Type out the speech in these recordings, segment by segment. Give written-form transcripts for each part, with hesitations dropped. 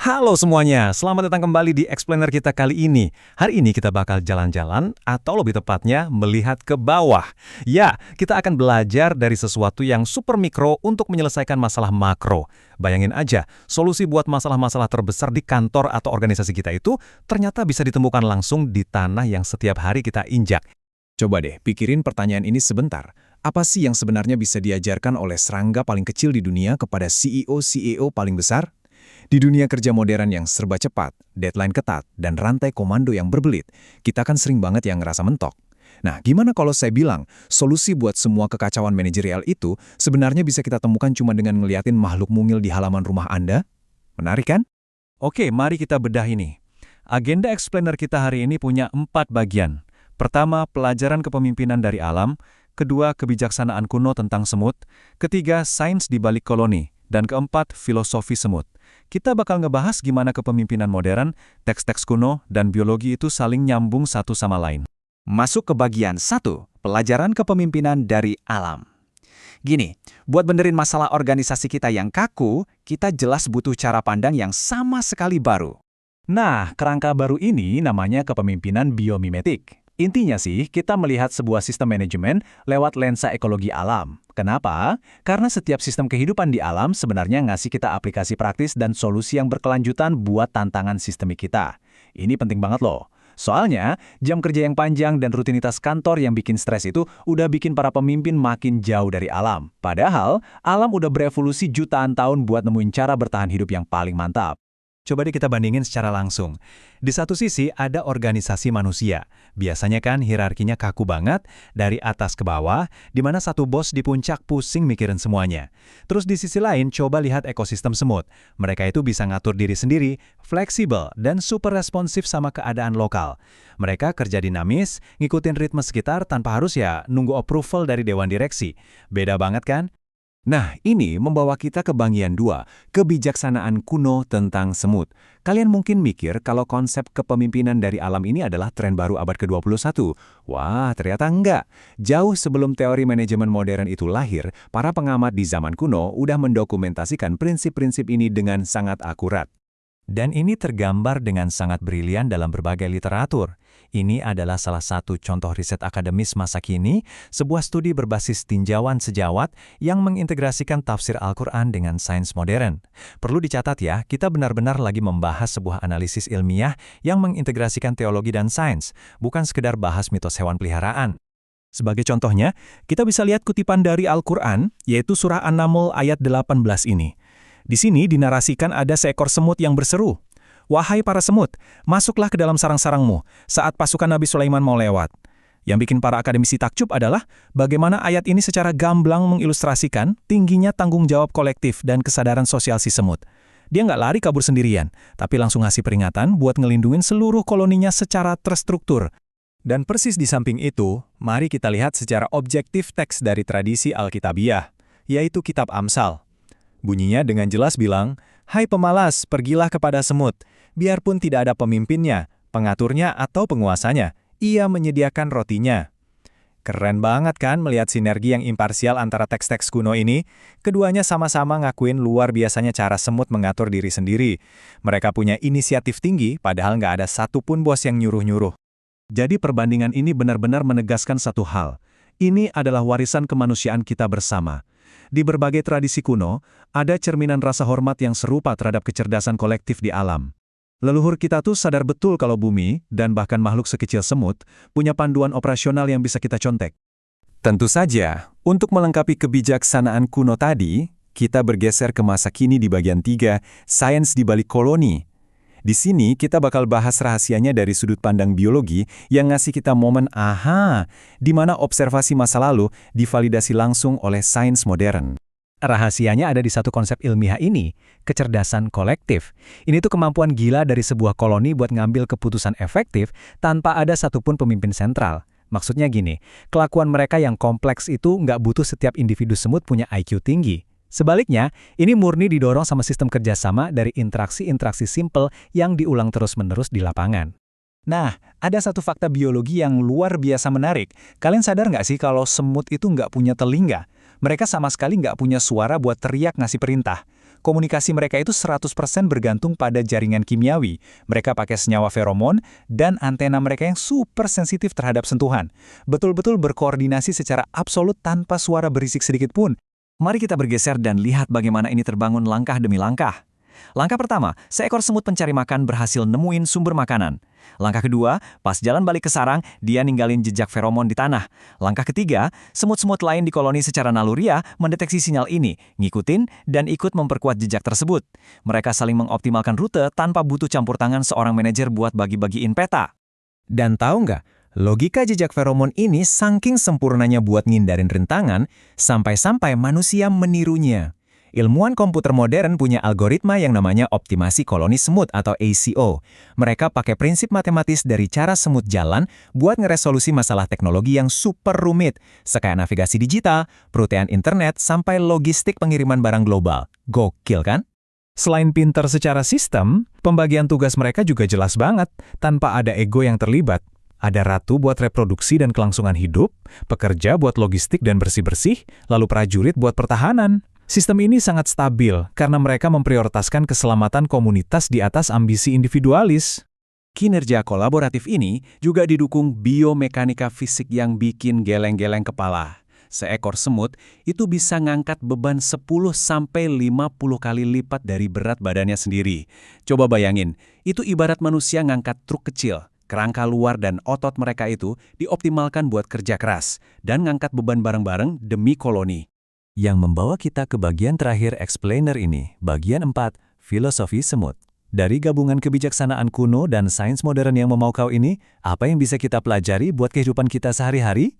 Halo semuanya, selamat datang kembali di Explainer kita kali ini. Hari ini kita bakal jalan-jalan, atau lebih tepatnya melihat ke bawah. Ya, kita akan belajar dari sesuatu yang super mikro untuk menyelesaikan masalah makro. Bayangin aja, solusi buat masalah-masalah terbesar di kantor atau organisasi kita itu ternyata bisa ditemukan langsung di tanah yang setiap hari kita injak. Coba deh, pikirin pertanyaan ini sebentar. Apa sih yang sebenarnya bisa diajarkan oleh serangga paling kecil di dunia kepada CEO paling besar? Di dunia kerja modern yang serba cepat, deadline ketat, dan rantai komando yang berbelit, kita kan sering banget yang ngerasa mentok. Nah, gimana kalau saya bilang, solusi buat semua kekacauan manajerial itu sebenarnya bisa kita temukan cuma dengan ngeliatin makhluk mungil di halaman rumah Anda? Menarik kan? Oke, mari kita bedah ini. Agenda Explainer kita hari ini punya 4 bagian. Pertama, pelajaran kepemimpinan dari alam. Kedua, kebijaksanaan kuno tentang semut. Ketiga, sains di balik koloni. Dan keempat, filosofi semut. Kita bakal ngebahas gimana kepemimpinan modern, teks-teks kuno, dan biologi itu saling nyambung satu sama lain. Masuk ke bagian 1, pelajaran kepemimpinan dari alam. Gini, buat benerin masalah organisasi kita yang kaku, kita jelas butuh cara pandang yang sama sekali baru. Nah, kerangka baru ini namanya kepemimpinan biomimetik. Intinya sih, kita melihat sebuah sistem manajemen lewat lensa ekologi alam. Kenapa? Karena setiap sistem kehidupan di alam sebenarnya ngasih kita aplikasi praktis dan solusi yang berkelanjutan buat tantangan sistemik kita. Ini penting banget loh. Soalnya, jam kerja yang panjang dan rutinitas kantor yang bikin stres itu udah bikin para pemimpin makin jauh dari alam. Padahal, alam udah berevolusi jutaan tahun buat nemuin cara bertahan hidup yang paling mantap. Coba deh kita bandingin secara langsung. Di satu sisi ada organisasi manusia. Biasanya kan hierarkinya kaku banget, dari atas ke bawah, di mana satu bos di puncak pusing mikirin semuanya. Terus di sisi lain, coba lihat ekosistem semut. Mereka itu bisa ngatur diri sendiri, fleksibel, dan super responsif sama keadaan lokal. Mereka kerja dinamis, ngikutin ritme sekitar tanpa harus nunggu approval dari dewan direksi. Beda banget kan? Nah, ini membawa kita ke bagian 2, kebijaksanaan kuno tentang semut. Kalian mungkin mikir kalau konsep kepemimpinan dari alam ini adalah tren baru abad ke-21. Wah, ternyata enggak. Jauh sebelum teori manajemen modern itu lahir, para pengamat di zaman kuno udah mendokumentasikan prinsip-prinsip ini dengan sangat akurat. Dan ini tergambar dengan sangat brilian dalam berbagai literatur. Ini adalah salah satu contoh riset akademis masa kini, sebuah studi berbasis tinjauan sejawat yang mengintegrasikan tafsir Al-Quran dengan sains modern. Perlu dicatat ya, kita benar-benar lagi membahas sebuah analisis ilmiah yang mengintegrasikan teologi dan sains, bukan sekedar bahas mitos hewan peliharaan. Sebagai contohnya, kita bisa lihat kutipan dari Al-Quran, yaitu surah An-Naml ayat 18 ini. Di sini dinarasikan ada seekor semut yang berseru, "Wahai para semut, masuklah ke dalam sarang-sarangmu saat pasukan Nabi Sulaiman mau lewat." Yang bikin para akademisi takjub adalah bagaimana ayat ini secara gamblang mengilustrasikan tingginya tanggung jawab kolektif dan kesadaran sosial si semut. Dia nggak lari kabur sendirian, tapi langsung ngasih peringatan buat ngelindungin seluruh koloninya secara terstruktur. Dan persis di samping itu, mari kita lihat secara objektif teks dari tradisi Alkitabiah, yaitu Kitab Amsal. Bunyinya dengan jelas bilang, "Hai pemalas, pergilah kepada semut. Biarpun tidak ada pemimpinnya, pengaturnya atau penguasanya, ia menyediakan rotinya." Keren banget kan melihat sinergi yang imparsial antara teks-teks kuno ini? Keduanya sama-sama ngakuin luar biasanya cara semut mengatur diri sendiri. Mereka punya inisiatif tinggi, padahal nggak ada satupun bos yang nyuruh-nyuruh. Jadi perbandingan ini benar-benar menegaskan satu hal. Ini adalah warisan kemanusiaan kita bersama. Di berbagai tradisi kuno, ada cerminan rasa hormat yang serupa terhadap kecerdasan kolektif di alam. Leluhur kita tuh sadar betul kalau bumi, dan bahkan makhluk sekecil semut, punya panduan operasional yang bisa kita contek. Tentu saja, untuk melengkapi kebijaksanaan kuno tadi, kita bergeser ke masa kini di bagian 3, sains di balik koloni. Di sini kita bakal bahas rahasianya dari sudut pandang biologi yang ngasih kita momen aha, di mana observasi masa lalu divalidasi langsung oleh sains modern. Rahasianya ada di satu konsep ilmiah ini, kecerdasan kolektif. Ini tuh kemampuan gila dari sebuah koloni buat ngambil keputusan efektif tanpa ada satupun pemimpin sentral. Maksudnya gini, kelakuan mereka yang kompleks itu nggak butuh setiap individu semut punya IQ tinggi. Sebaliknya, ini murni didorong sama sistem kerjasama dari interaksi-interaksi simpel yang diulang terus-menerus di lapangan. Nah, ada satu fakta biologi yang luar biasa menarik. Kalian sadar nggak sih kalau semut itu nggak punya telinga? Mereka sama sekali nggak punya suara buat teriak ngasih perintah. Komunikasi mereka itu 100% bergantung pada jaringan kimiawi. Mereka pakai senyawa feromon dan antena mereka yang super sensitif terhadap sentuhan. Betul-betul berkoordinasi secara absolut tanpa suara berisik sedikit pun. Mari kita bergeser dan lihat bagaimana ini terbangun langkah demi langkah. Langkah pertama, seekor semut pencari makan berhasil nemuin sumber makanan. Langkah kedua, pas jalan balik ke sarang, dia ninggalin jejak feromon di tanah. Langkah ketiga, semut-semut lain di koloni secara naluriah mendeteksi sinyal ini, ngikutin, dan ikut memperkuat jejak tersebut. Mereka saling mengoptimalkan rute tanpa butuh campur tangan seorang manajer buat bagi-bagiin peta. Dan tahu nggak, logika jejak feromon ini saking sempurnanya buat ngindarin rintangan, sampai-sampai manusia menirunya. Ilmuwan komputer modern punya algoritma yang namanya optimasi koloni semut atau ACO. Mereka pakai prinsip matematis dari cara semut jalan buat ngeresolusi masalah teknologi yang super rumit, sekaya navigasi digital, perutaian internet, sampai logistik pengiriman barang global. Gokil kan? Selain pinter secara sistem, pembagian tugas mereka juga jelas banget, tanpa ada ego yang terlibat. Ada ratu buat reproduksi dan kelangsungan hidup, pekerja buat logistik dan bersih-bersih, lalu prajurit buat pertahanan. Sistem ini sangat stabil karena mereka memprioritaskan keselamatan komunitas di atas ambisi individualis. Kinerja kolaboratif ini juga didukung biomekanika fisik yang bikin geleng-geleng kepala. Seekor semut itu bisa ngangkat beban 10-50 kali lipat dari berat badannya sendiri. Coba bayangin, itu ibarat manusia ngangkat truk kecil. Kerangka luar dan otot mereka itu dioptimalkan buat kerja keras dan ngangkat beban bareng-bareng demi koloni. Yang membawa kita ke bagian terakhir explainer ini, bagian 4, filosofi semut. Dari gabungan kebijaksanaan kuno dan sains modern yang memukau ini, apa yang bisa kita pelajari buat kehidupan kita sehari-hari?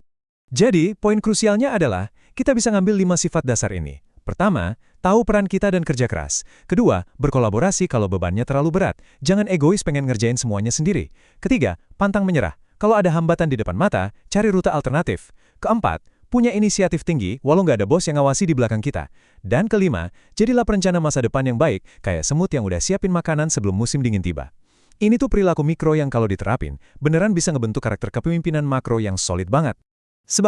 Jadi, poin krusialnya adalah, kita bisa ngambil 5 sifat dasar ini. Pertama, tahu peran kita dan kerja keras. Kedua, berkolaborasi kalau bebannya terlalu berat. Jangan egois pengen ngerjain semuanya sendiri. Ketiga, pantang menyerah. Kalau ada hambatan di depan mata, cari rute alternatif. Keempat, punya inisiatif tinggi walau nggak ada bos yang ngawasi di belakang kita. Dan kelima, jadilah perencana masa depan yang baik, kayak semut yang udah siapin makanan sebelum musim dingin tiba. Ini tuh perilaku mikro yang kalau diterapin, beneran bisa ngebentuk karakter kepemimpinan makro yang solid banget. Sebagai